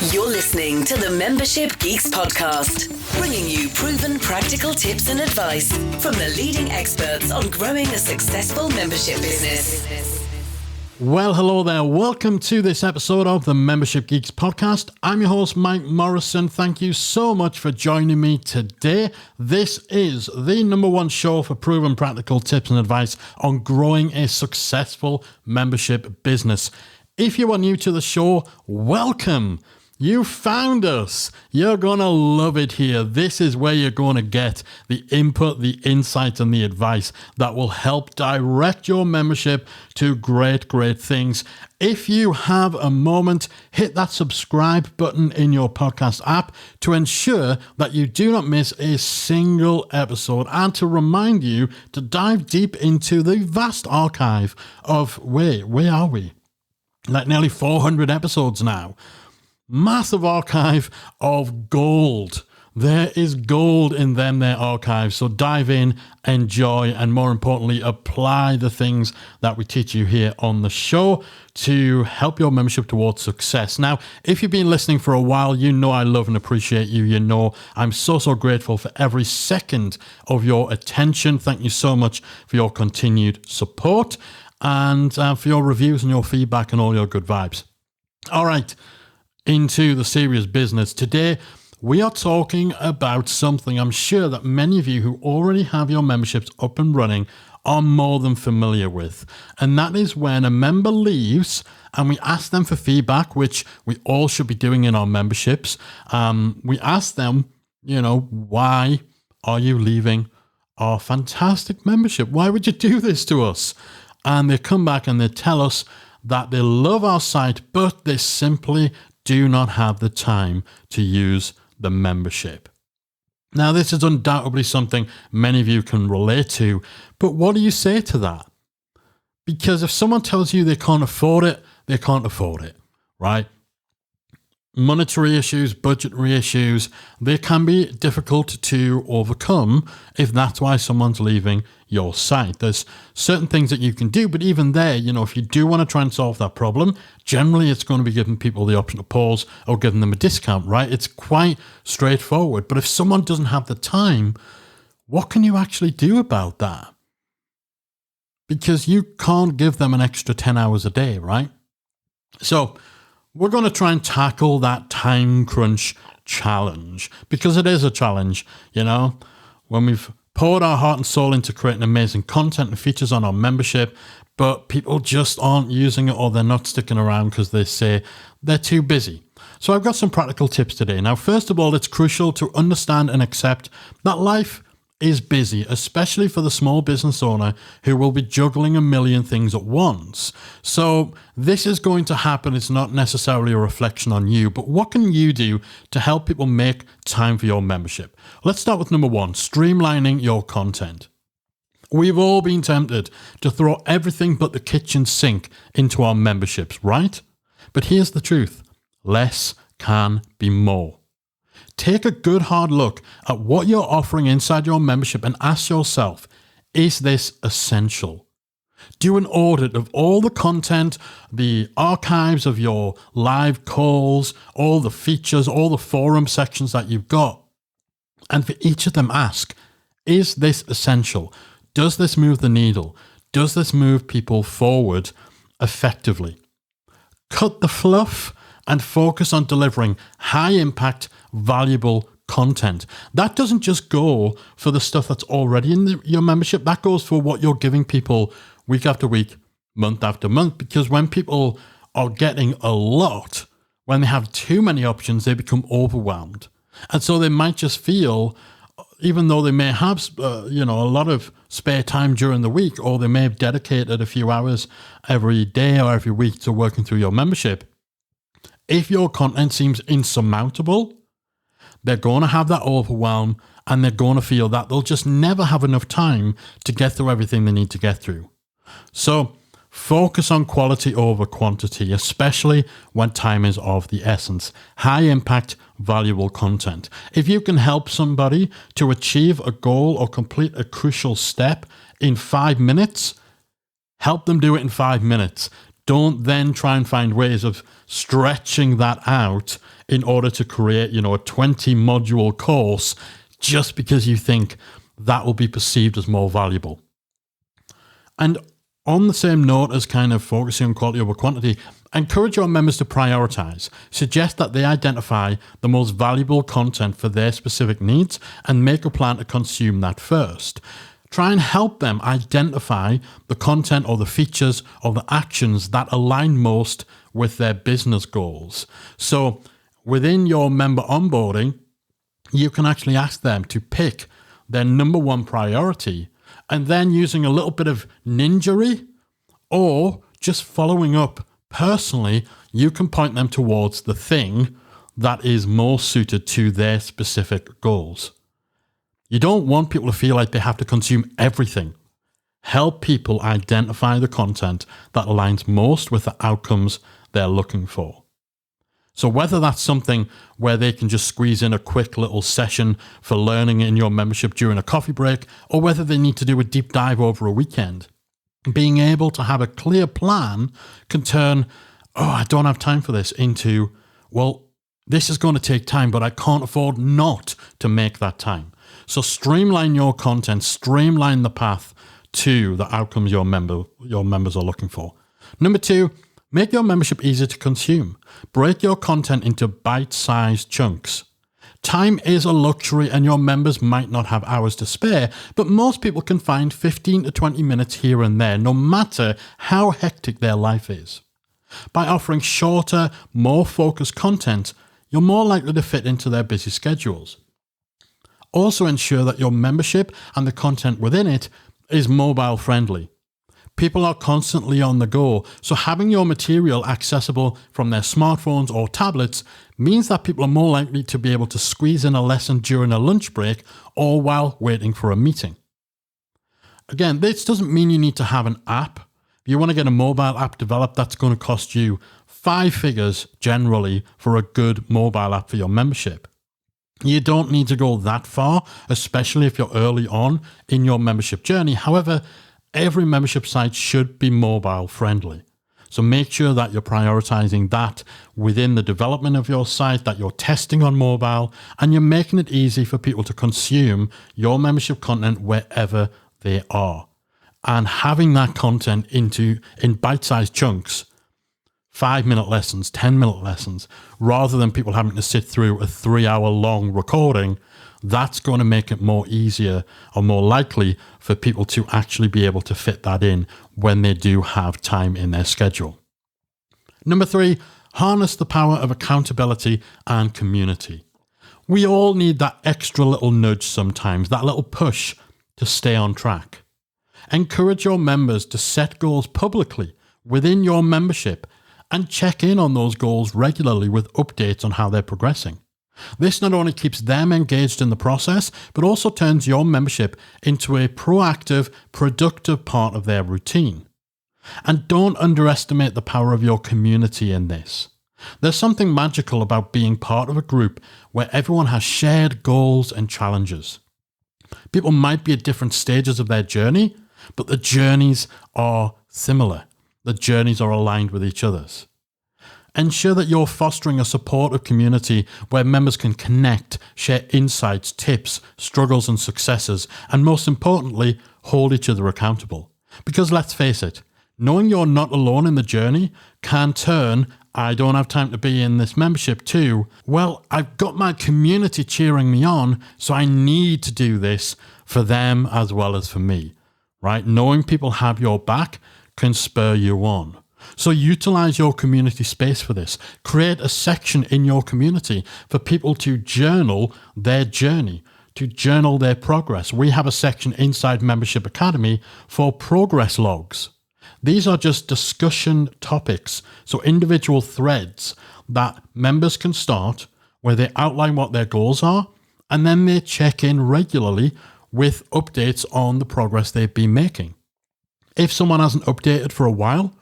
You're listening to the Membership Geeks podcast, bringing you proven practical tips and advice from the leading experts on growing a successful membership business. Well, hello there. Welcome to this episode of the Membership Geeks podcast. I'm your host, Mike Morrison. Thank you so much for joining me today. This is the number one show for proven practical tips and advice on growing a successful membership business. If you are new to the show, welcome. You found us. You're going to love it here. This is where you're going to get the input, the insight, and the advice that will help direct your membership to great things. If you have a moment, hit that subscribe button in your podcast app to ensure that you do not miss a single episode, and to remind you to dive deep into the vast archive of, where are we? Like nearly 400 episodes now. Massive archive of gold. There is gold in their archives. So dive in, enjoy, and more importantly, apply the things that we teach you here on the show to help your membership towards success. Now, if you've been listening for a while, you know I love and appreciate you. You know I'm so grateful for every second of your attention. Thank you so much for your continued support and for your reviews and your feedback and all your good vibes. All right. Into the serious business. Today, we are talking about something I'm sure that many of you who already have your memberships up and running are more than familiar with. And that is when a member leaves and we ask them for feedback, which we all should be doing in our memberships. We ask them, why are you leaving our fantastic membership? Why would you do this to us? And they come back and they tell us that they love our site, but they simply do not have the time to use the membership. Now, this is undoubtedly something many of you can relate to, but what do you say to that? Because if someone tells you they can't afford it, they can't afford it, right? Monetary issues, budgetary issues, they can be difficult to overcome if that's why someone's leaving your site. There's certain things that you can do, but even there, if you do want to try and solve that problem, generally it's going to be giving people the option to pause or giving them a discount, right? It's quite straightforward. But if someone doesn't have the time, what can you actually do about that? Because you can't give them an extra 10 hours a day, right? So we're going to try and tackle that time crunch challenge, because it is a challenge, when we've poured our heart and soul into creating amazing content and features on our membership, but people just aren't using it or they're not sticking around because they say they're too busy. So I've got some practical tips today. Now, first of all, it's crucial to understand and accept that life is busy, especially for the small business owner who will be juggling a million things at once. So this is going to happen. It's not necessarily a reflection on you, but what can you do to help people make time for your membership? Let's start with number one, streamlining your content. We've all been tempted to throw everything but the kitchen sink into our memberships, right? But here's the truth. Less can be more. Take a good hard look at what you're offering inside your membership and ask yourself, is this essential? Do an audit of all the content, the archives of your live calls, all the features, all the forum sections that you've got. And for each of them ask, is this essential? Does this move the needle? Does this move people forward effectively? Cut the fluff and focus on delivering high impact, valuable content. That doesn't just go for the stuff that's already in your membership. That goes for what you're giving people week after week, month after month, because when people are getting a lot, when they have too many options, they become overwhelmed. And so they might just feel, even though they may have, a lot of spare time during the week, or they may have dedicated a few hours every day or every week to working through your membership, if your content seems insurmountable, they're going to have that overwhelm and they're going to feel that they'll just never have enough time to get through everything they need to get through. So focus on quality over quantity, especially when time is of the essence. High impact, valuable content. If you can help somebody to achieve a goal or complete a crucial step in 5 minutes, help them do it in 5 minutes. Don't then try and find ways of stretching that out in order to create, a 20 module course just because you think that will be perceived as more valuable. And on the same note as kind of focusing on quality over quantity, encourage your members to prioritize. Suggest that they identify the most valuable content for their specific needs and make a plan to consume that first. Try and help them identify the content or the features or the actions that align most with their business goals. So within your member onboarding, you can actually ask them to pick their number one priority, and then using a little bit of ninjery or just following up personally, you can point them towards the thing that is more suited to their specific goals. You don't want people to feel like they have to consume everything. Help people identify the content that aligns most with the outcomes they're looking for. So whether that's something where they can just squeeze in a quick little session for learning in your membership during a coffee break, or whether they need to do a deep dive over a weekend, being able to have a clear plan can turn, I don't have time for this, into, this is going to take time, but I can't afford not to make that time. So streamline your content, streamline the path to the outcomes your members are looking for. Number 2, make your membership easy to consume. Break your content into bite-sized chunks. Time is a luxury and your members might not have hours to spare, but most people can find 15 to 20 minutes here and there, no matter how hectic their life is. By offering shorter, more focused content, you're more likely to fit into their busy schedules. Also ensure that your membership and the content within it is mobile friendly. People are constantly on the go, so having your material accessible from their smartphones or tablets means that people are more likely to be able to squeeze in a lesson during a lunch break or while waiting for a meeting. Again, this doesn't mean you need to have an app. If you want to get a mobile app developed, that's going to cost you 5 figures generally for a good mobile app for your membership. You don't need to go that far, especially if you're early on in your membership journey. However, every membership site should be mobile friendly. So make sure that you're prioritizing that within the development of your site, that you're testing on mobile, and you're making it easy for people to consume your membership content wherever they are. And having that content in bite-sized chunks, 5-minute lessons, 10-minute lessons, rather than people having to sit through a 3-hour long recording, that's going to make it more easier or more likely for people to actually be able to fit that in when they do have time in their schedule. Number 3, harness the power of accountability and community. We all need that extra little nudge sometimes, that little push to stay on track. Encourage your members to set goals publicly within your membership and check in on those goals regularly with updates on how they're progressing. This not only keeps them engaged in the process, but also turns your membership into a proactive, productive part of their routine. And don't underestimate the power of your community in this. There's something magical about being part of a group where everyone has shared goals and challenges. People might be at different stages of their journey, but the journeys are similar. The journeys are aligned with each other's. Ensure that you're fostering a supportive community where members can connect, share insights, tips, struggles and successes, and most importantly, hold each other accountable. Because let's face it, knowing you're not alone in the journey can turn, I don't have time to be in this membership to, I've got my community cheering me on, so I need to do this for them as well as for me, right? Knowing people have your back can spur you on. So utilize your community space for this. Create a section in your community for people to journal their journey, to journal their progress. We have a section inside Membership Academy for progress logs. These are just discussion topics, so individual threads that members can start where they outline what their goals are, and then they check in regularly with updates on the progress they've been making. If someone hasn't updated for a while,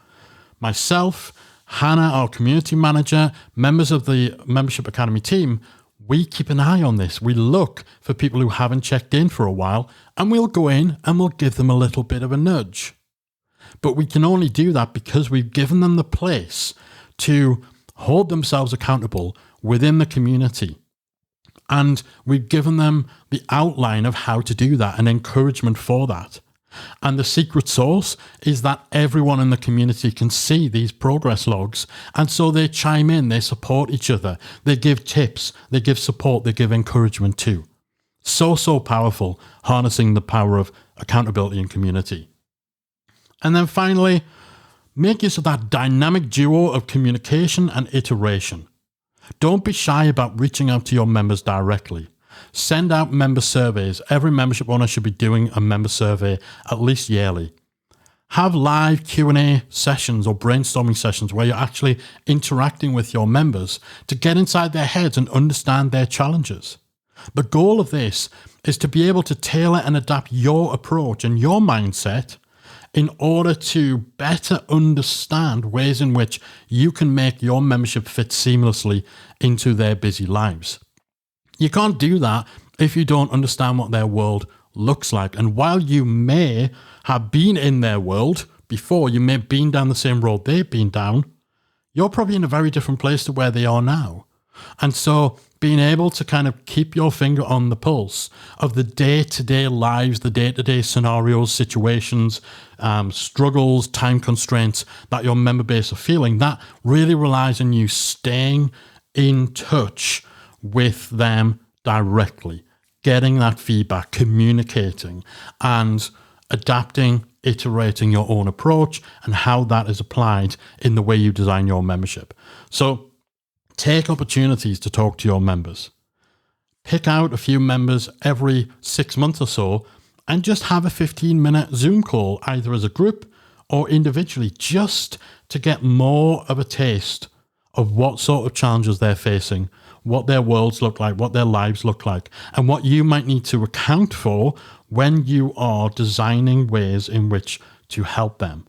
myself, Hannah, our community manager, members of the Membership Academy team, we keep an eye on this. We look for people who haven't checked in for a while, and we'll go in and we'll give them a little bit of a nudge. But we can only do that because we've given them the place to hold themselves accountable within the community. And we've given them the outline of how to do that and encouragement for that. And the secret sauce is that everyone in the community can see these progress logs. And so they chime in, they support each other, they give tips, they give support, they give encouragement too. So powerful, harnessing the power of accountability and community. And then finally, make use of that dynamic duo of communication and iteration. Don't be shy about reaching out to your members directly. Send out member surveys. Every membership owner should be doing a member survey at least yearly. Have live Q&A sessions or brainstorming sessions where you're actually interacting with your members to get inside their heads and understand their challenges. The goal of this is to be able to tailor and adapt your approach and your mindset in order to better understand ways in which you can make your membership fit seamlessly into their busy lives. You can't do that if you don't understand what their world looks like. And while you may have been in their world before, you may have been down the same road they've been down, you're probably in a very different place to where they are now. And so being able to kind of keep your finger on the pulse of the day-to-day lives, the day-to-day scenarios, situations, struggles, time constraints that your member base are feeling, that really relies on you staying in touch with them directly, getting that feedback, communicating, and adapting, iterating your own approach and how that is applied in the way you design your membership. So take opportunities to talk to your members. Pick out a few members every 6 months or so and just have a 15-minute Zoom call, either as a group or individually, just to get more of a taste of what sort of challenges they're facing, what their worlds look like, what their lives look like, and what you might need to account for when you are designing ways in which to help them.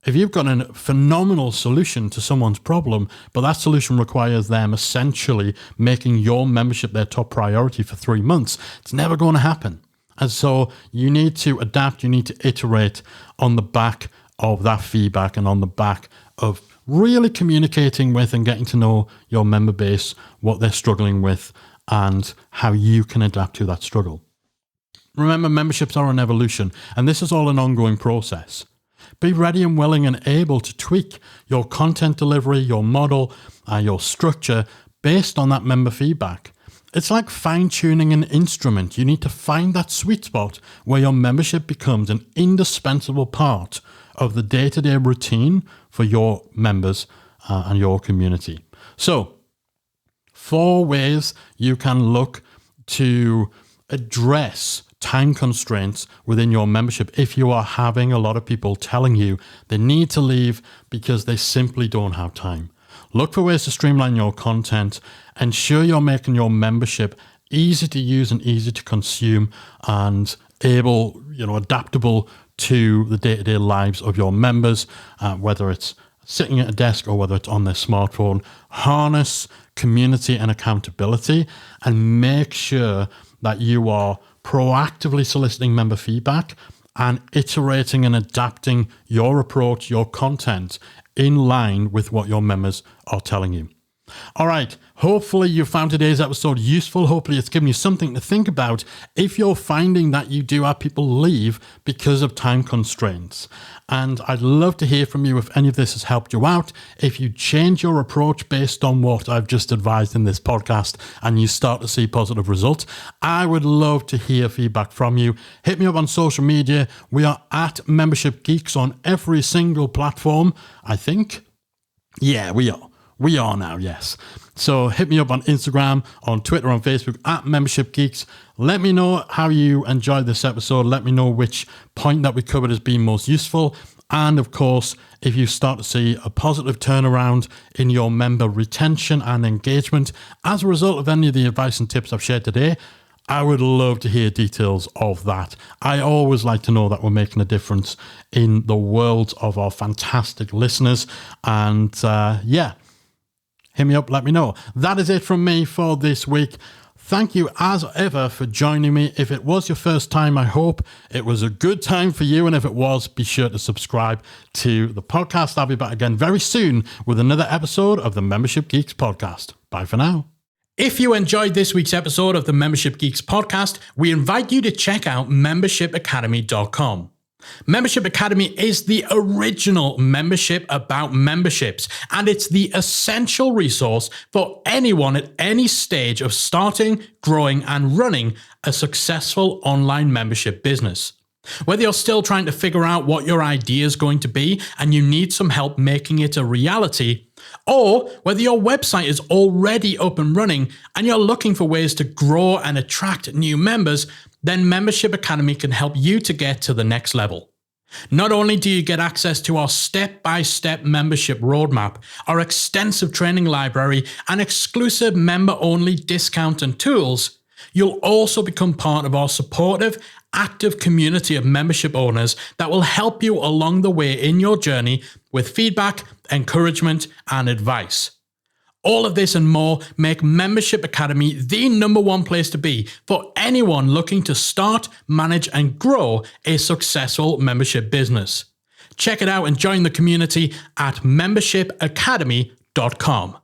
If you've got a phenomenal solution to someone's problem, but that solution requires them essentially making your membership their top priority for 3 months, it's never going to happen. And so you need to adapt, you need to iterate on the back of that feedback and on the back of really communicating with and getting to know your member base, what they're struggling with, and how you can adapt to that struggle. Remember, memberships are an evolution, and this is all an ongoing process. Be ready and willing and able to tweak your content delivery, your model, your structure based on that member feedback. It's like fine-tuning an instrument. You need to find that sweet spot where your membership becomes an indispensable part of the day-to-day routine for your members and your community. So, 4 ways you can look to address time constraints within your membership if you are having a lot of people telling you they need to leave because they simply don't have time. Look for ways to streamline your content. Ensure you're making your membership easy to use and easy to consume and adaptable to the day-to-day lives of your members, whether it's sitting at a desk or whether it's on their smartphone. Harness community and accountability and make sure that you are proactively soliciting member feedback and iterating and adapting your approach, your content in line with what your members are telling you. All right, hopefully you found today's episode useful. Hopefully it's given you something to think about if you're finding that you do have people leave because of time constraints. And I'd love to hear from you if any of this has helped you out. If you change your approach based on what I've just advised in this podcast and you start to see positive results, I would love to hear feedback from you. Hit me up on social media. We are at Membership Geeks on every single platform, I think. Yeah, we are. We are now, yes. So hit me up on Instagram, on Twitter, on Facebook, at Membership Geeks. Let me know how you enjoyed this episode. Let me know which point that we covered has been most useful. And of course, if you start to see a positive turnaround in your member retention and engagement as a result of any of the advice and tips I've shared today, I would love to hear details of that. I always like to know that we're making a difference in the world of our fantastic listeners. And hit me up, let me know. That is it from me for this week. Thank you as ever for joining me. If it was your first time, I hope it was a good time for you. And if it was, be sure to subscribe to the podcast. I'll be back again very soon with another episode of the Membership Geeks podcast. Bye for now. If you enjoyed this week's episode of the Membership Geeks podcast, we invite you to check out membershipacademy.com. Membership Academy is the original membership about memberships, and it's the essential resource for anyone at any stage of starting, growing, and running a successful online membership business. Whether you're still trying to figure out what your idea is going to be and you need some help making it a reality, or whether your website is already up and running and you're looking for ways to grow and attract new members, then Membership Academy can help you to get to the next level. Not only do you get access to our step-by-step membership roadmap, our extensive training library, and exclusive member-only discount and tools, you'll also become part of our supportive, active community of membership owners that will help you along the way in your journey with feedback, encouragement, and advice. All of this and more make Membership Academy the #1 place to be for anyone looking to start, manage, and grow a successful membership business. Check it out and join the community at membershipacademy.com.